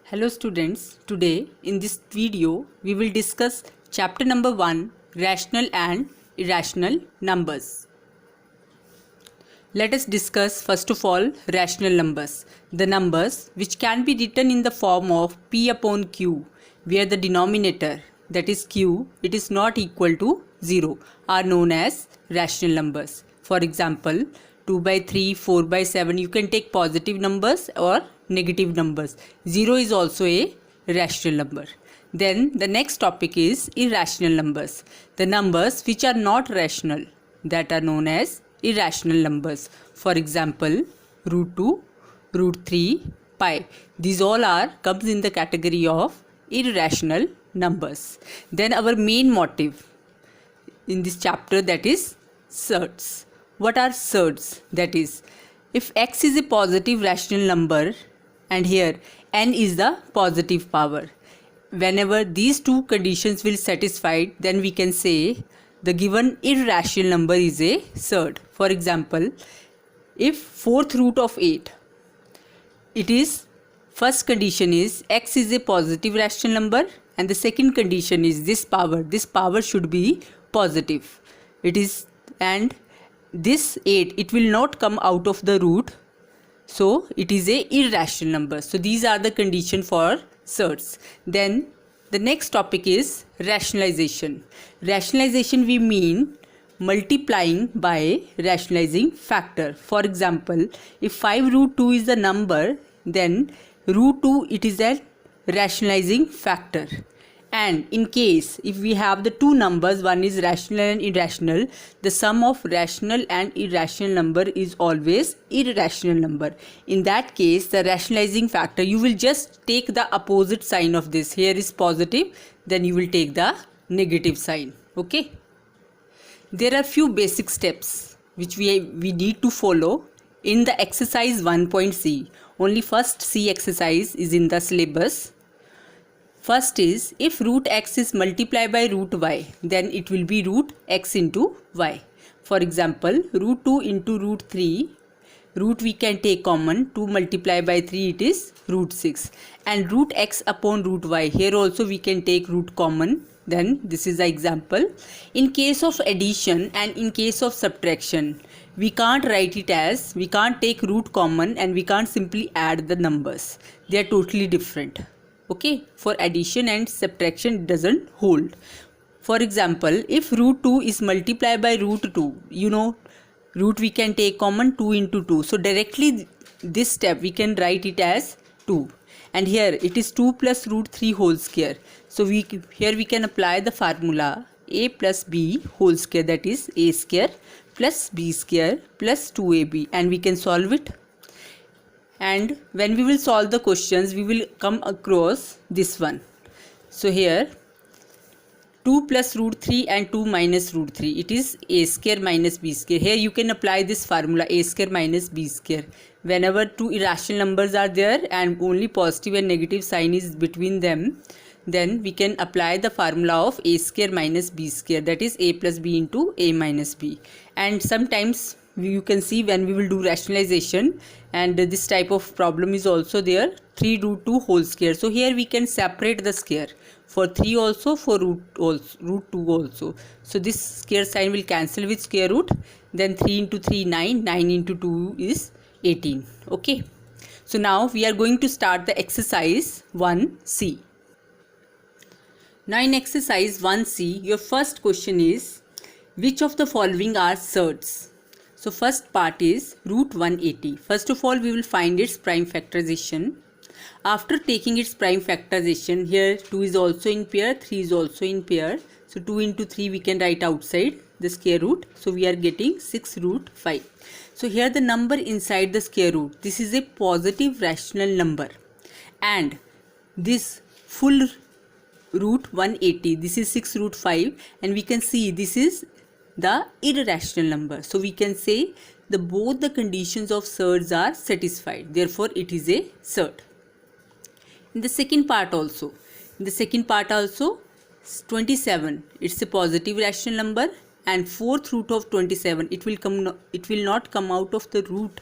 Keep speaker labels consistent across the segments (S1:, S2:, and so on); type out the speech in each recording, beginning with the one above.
S1: Hello students, today in this video we will discuss chapter number 1, rational and irrational numbers. Let us discuss first of all rational numbers. The numbers which can be written in the form of p upon q, where the denominator, that is q, it is not equal to 0, are known as rational numbers. For example, 2 by 3, 4 by 7, you can take positive numbers or negative numbers. 0 is also a rational number. Then the next topic is irrational numbers. The numbers which are not rational, that are known as irrational numbers. For example, root 2, root 3, pi. These all are comes in the category of irrational numbers. Then our main motive in this chapter, that is surds. What are surds? That is, if x is a positive rational number and here n is the positive power, whenever these two conditions will satisfied, then we can say the given irrational number is a surd. For example, if fourth root of 8, it is, first condition is x is a positive rational number and the second condition is this power should be positive. It is, and this 8, it will not come out of the root, so it is a irrational number. So these are the condition for surds. Then the next topic is rationalization. Rationalization we mean multiplying by rationalizing factor. For example, if 5 root 2 is the number, then root 2 it is a rationalizing factor. And in case if we have the two numbers, one is rational and irrational, the sum of rational and irrational number is always irrational number. In that case, the rationalizing factor, you will just take the opposite sign of this. Here is positive, then you will take the negative sign. Okay. There are few basic steps which we need to follow in the exercise 1.c. Only first C exercise is in the syllabus. First is, if root x is multiplied by root y, then it will be root x into y. For example, root 2 into root 3, root we can take common, 2 multiplied by 3 it is root 6. And root x upon root y, here also we can take root common. Then this is the example. In case of addition and in case of subtraction, we can't write it as, we can't take root common and we can't simply add the numbers. They are totally different. Okay, for addition and subtraction it doesn't hold. For example, if root 2 is multiplied by root 2, you know, root we can take common, 2 into 2. So directly this step we can write it as 2. And here it is 2 plus root 3 whole square. So here we can apply the formula a plus b whole square, that is a square plus b square plus 2ab, and we can solve it. And when we will solve the questions, we will come across this one. So here 2 plus root 3 and 2 minus root 3, it is a square minus b square. Here you can apply this formula a square minus b square. Whenever two irrational numbers are there and only positive and negative sign is between them, then we can apply the formula of a square minus b square, that is a plus b into a minus b. And sometimes you can see when we will do rationalization, and this type of problem is also there, 3 root 2 whole square. So here we can separate the square for 3 also, for root 2 also. So this square sign will cancel with square root. Then 3 into 3 9, 9 into 2 is 18. Okay. So now we are going to start the exercise 1c. Now in exercise 1c, your first question is, which of the following are surds? So first part is root 180. First of all, we will find its prime factorization. After taking its prime factorization, here 2 is also in pair, 3 is also in pair. So 2 into 3 we can write outside the square root. So we are getting 6 root 5. So here the number inside the square root, this is a positive rational number. And this full root 180, this is 6 root 5, and we can see this is the irrational number. So we can say both the conditions of surds are satisfied, therefore it is a surd. In the second part also, 27, it's a positive rational number, and fourth root of 27, it will not come out of the root,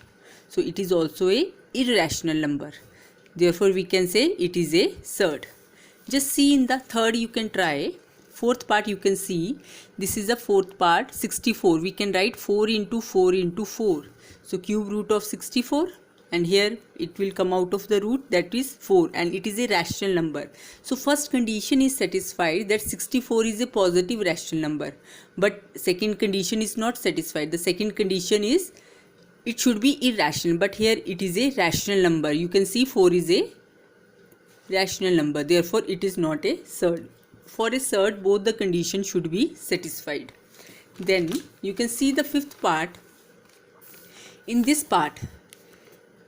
S1: so it is also a irrational number. Therefore we can say it is a surd. Just see in the third, you can try. Fourth part you can see, this is the fourth part, 64. We can write 4 into 4 into 4. So cube root of 64, and here it will come out of the root, that is 4, and it is a rational number. So first condition is satisfied, that 64 is a positive rational number. But second condition is not satisfied. The second condition is it should be irrational, but here it is a rational number. You can see 4 is a rational number, therefore it is not a surd. For a surd, both the conditions should be satisfied. Then you can see the fifth part. In this part,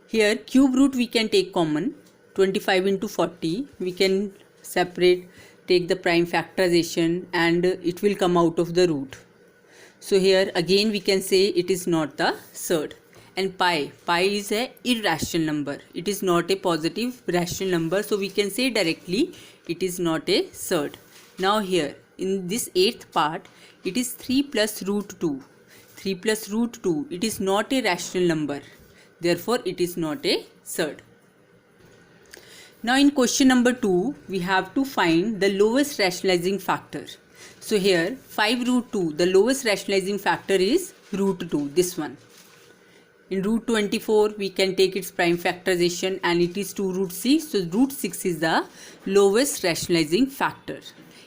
S1: here cube root we can take common, 25 into 40. We can separate, take the prime factorization, and it will come out of the root. So here again we can say it is not the surd. And pi is a irrational number. It is not a positive rational number. So we can say directly it is not a surd. Now here in this eighth part, it is 3 plus root 2. 3 plus root 2. It is not a rational number. Therefore it is not a surd. Now in question number 2, we have to find the lowest rationalizing factor. So here 5 root 2, the lowest rationalizing factor is root 2, this one. In root 24, we can take its prime factorization, and it is 2 root 6. So root 6 is the lowest rationalizing factor.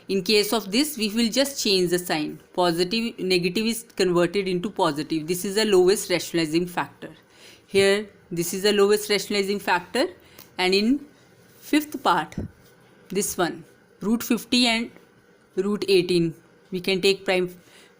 S1: In case of this, we will just change the sign. Positive, negative is converted into positive. This is the lowest rationalizing factor. Here, this is the lowest rationalizing factor. And in fifth part, this one, root 50 and root 18, we can take prime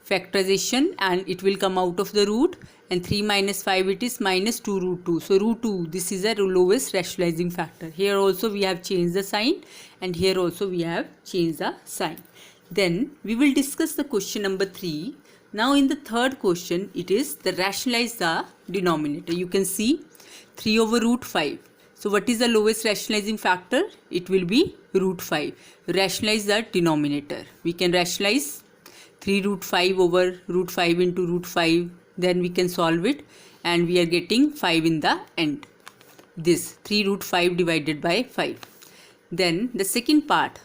S1: factorization, and it will come out of the root, and 3 minus 5, it is minus 2 root 2. So root 2, this is the lowest rationalizing factor. Here also we have changed the sign, and here also we have changed the sign. Then we will discuss the question number 3. Now in the third question, it is the rationalize the denominator. You can see 3 over root 5. So what is the lowest rationalizing factor? It will be root 5. Rationalize the denominator. We can rationalize 3 root 5 over root 5 into root 5. Then we can solve it, and we are getting 5 in the end. This 3 root 5 divided by 5. Then the second part,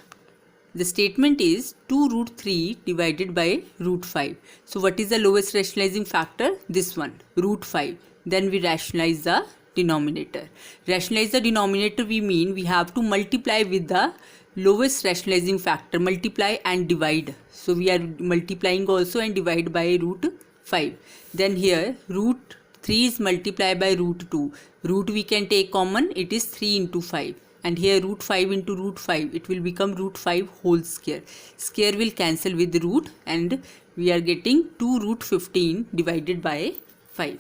S1: the statement is 2 root 3 divided by root 5. So what is the lowest rationalizing factor? This one, root 5. Then we rationalize the denominator. Rationalize the denominator, we mean we have to multiply with the lowest rationalizing factor, multiply and divide. So we are multiplying also and divide by root 5. Then here root 3 is multiplied by root 2. Root we can take common, it is 3 into 5. And here root 5 into root 5, it will become root 5 whole square. Square will cancel with the root, and we are getting 2 root 15 divided by 5.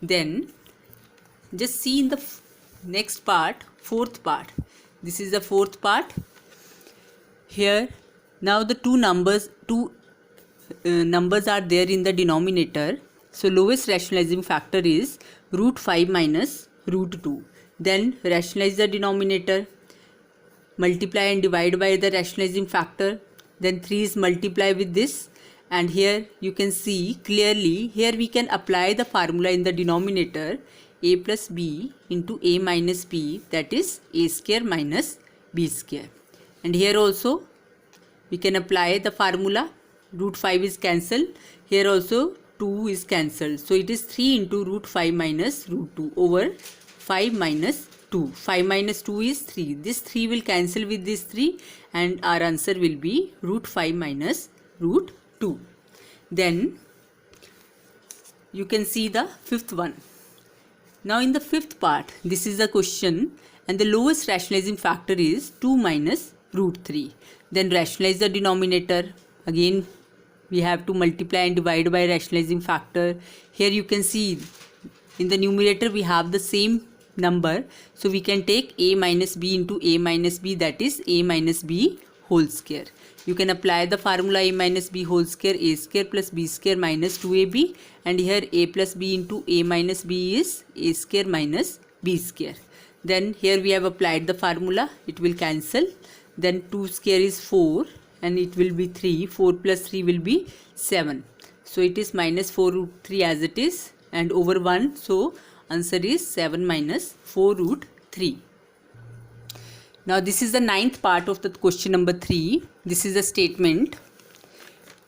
S1: Then just see in the next part, fourth part. This is the fourth part. Here now the two numbers are there in the denominator. So lowest rationalizing factor is root 5 minus root 2. Then rationalize the denominator, multiply and divide by the rationalizing factor. Then 3 is multiplied with this, and here you can see clearly, here we can apply the formula in the denominator, a plus b into a minus b, that is a square minus b square. And here also we can apply the formula, root 5 is cancelled, here also 2 is cancelled. So it is 3 into root 5 minus root 2 over 5 minus 2. 5 minus 2 is 3. This 3 will cancel with this 3, and our answer will be root 5 minus root 2. Then you can see the fifth one. Now in the fifth part, this is the question, and the lowest rationalizing factor is 2 minus root 3. Then rationalize the denominator. Again we have to multiply and divide by rationalizing factor. Here you can see in the numerator we have the same number, so we can take a minus b into a minus b, that is a minus b whole square. You can apply the formula a minus b whole square, a square plus b square minus 2ab, and here a plus b into a minus b is a square minus b square. Then here we have applied the formula, it will cancel. Then 2 square is 4, and it will be 3. 4 plus 3 will be 7. So it is minus 4 root 3 as it is, and over 1. So answer is 7 minus 4 root 3. Now this is the ninth part of the question number 3. This is a statement.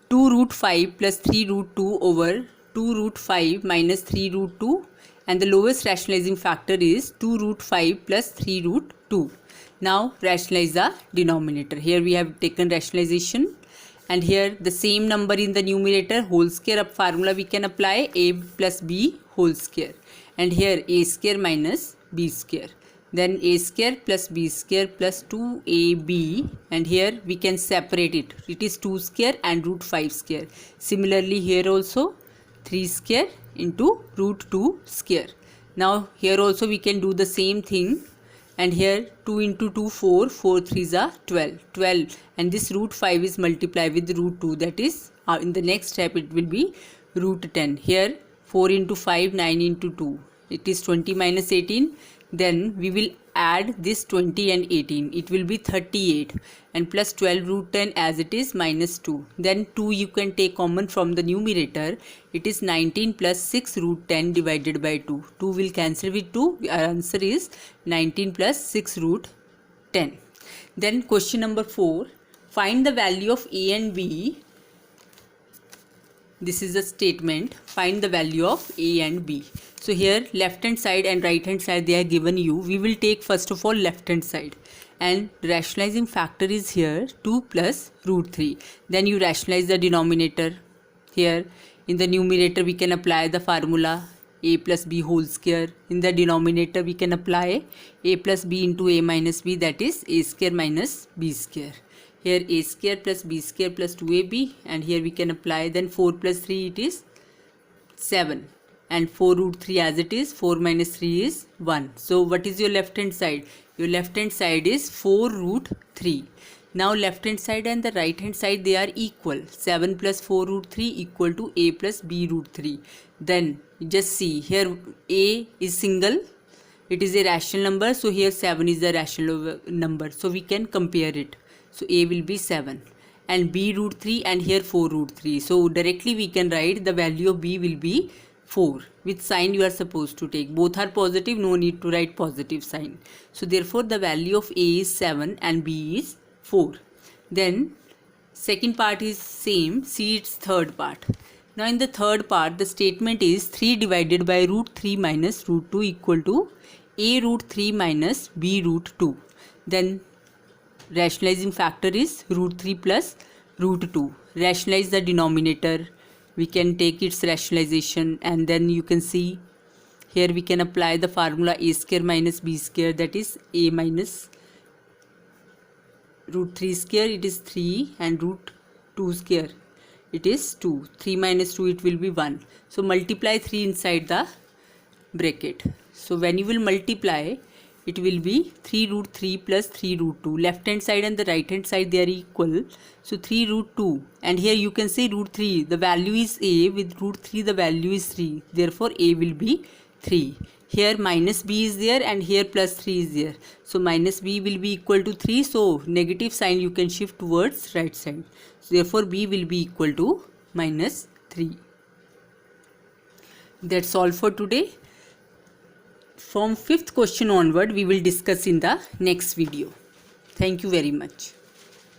S1: 2 root 5 plus 3 root 2 over 2 root 5 minus 3 root 2, and the lowest rationalizing factor is 2 root 5 plus 3 root 2. Now rationalize the denominator. Here we have taken rationalization, and here the same number in the numerator, whole square. Up formula we can apply a plus b whole square, and here a square minus b square. Then a square plus b square plus 2ab, and here we can separate it. It is 2 square and root 5 square. Similarly here also 3 square into root 2 square. Now here also we can do the same thing, and here 2 into 2 4, 4 3s are 12, and this root 5 is multiplied with root 2, that is in the next step it will be root 10. Here 4 into 5, 9 into 2, it is 20 minus 18. Then we will add this 20 and 18, it will be 38, and plus 12 root 10 as it is minus 2. Then 2 you can take common from the numerator, it is 19 plus 6 root 10 divided by 2. 2 will cancel with 2, our answer is 19 plus 6 root 10. Then question number 4, find the value of a and b. This is a statement, find the value of a and b. So here left hand side and right hand side they are given you. We will take first of all left hand side, and rationalizing factor is here 2 plus root 3. Then you rationalize the denominator. Here in the numerator we can apply the formula a plus b whole square. In the denominator we can apply a plus b into a minus b, that is a square minus b square. Here a square plus b square plus 2ab, and here we can apply, then 4 plus 3 it is 7, and 4 root 3 as it is, 4 minus 3 is 1. So what is your left hand side? Your left hand side is 4 root 3. Now left hand side and the right hand side they are equal. 7 plus 4 root 3 equal to a plus b root 3. Then just see here a is single, it is a rational number, so here 7 is the rational number, so we can compare it. So a will be 7 and b root 3, and here 4 root 3. So directly we can write the value of b will be 4. Which sign you are supposed to take? Both are positive, no need to write positive sign. So therefore the value of a is 7 and b is 4. Then second part is same, see its third part. Now in the third part the statement is 3 divided by root 3 minus root 2 equal to a root 3 minus b root 2. Then rationalizing factor is root 3 plus root 2. Rationalize the denominator, we can take its rationalization, and then you can see here we can apply the formula a square minus b square, that is a minus root 3 square, it is 3, and root 2 square, it is 2. 3 minus 2 it will be 1. So multiply 3 inside the bracket. So when you will multiply, it will be 3 root 3 plus 3 root 2. Left hand side and the right hand side they are equal. So 3 root 2, and here you can say root 3. The value is a, with root 3 the value is 3. Therefore a will be 3. Here minus b is there and here plus 3 is there. So minus b will be equal to 3. So negative sign you can shift towards right side. So therefore b will be equal to minus 3. That's all for today. From 5th question onward we will discuss in the next video. Thank you very much.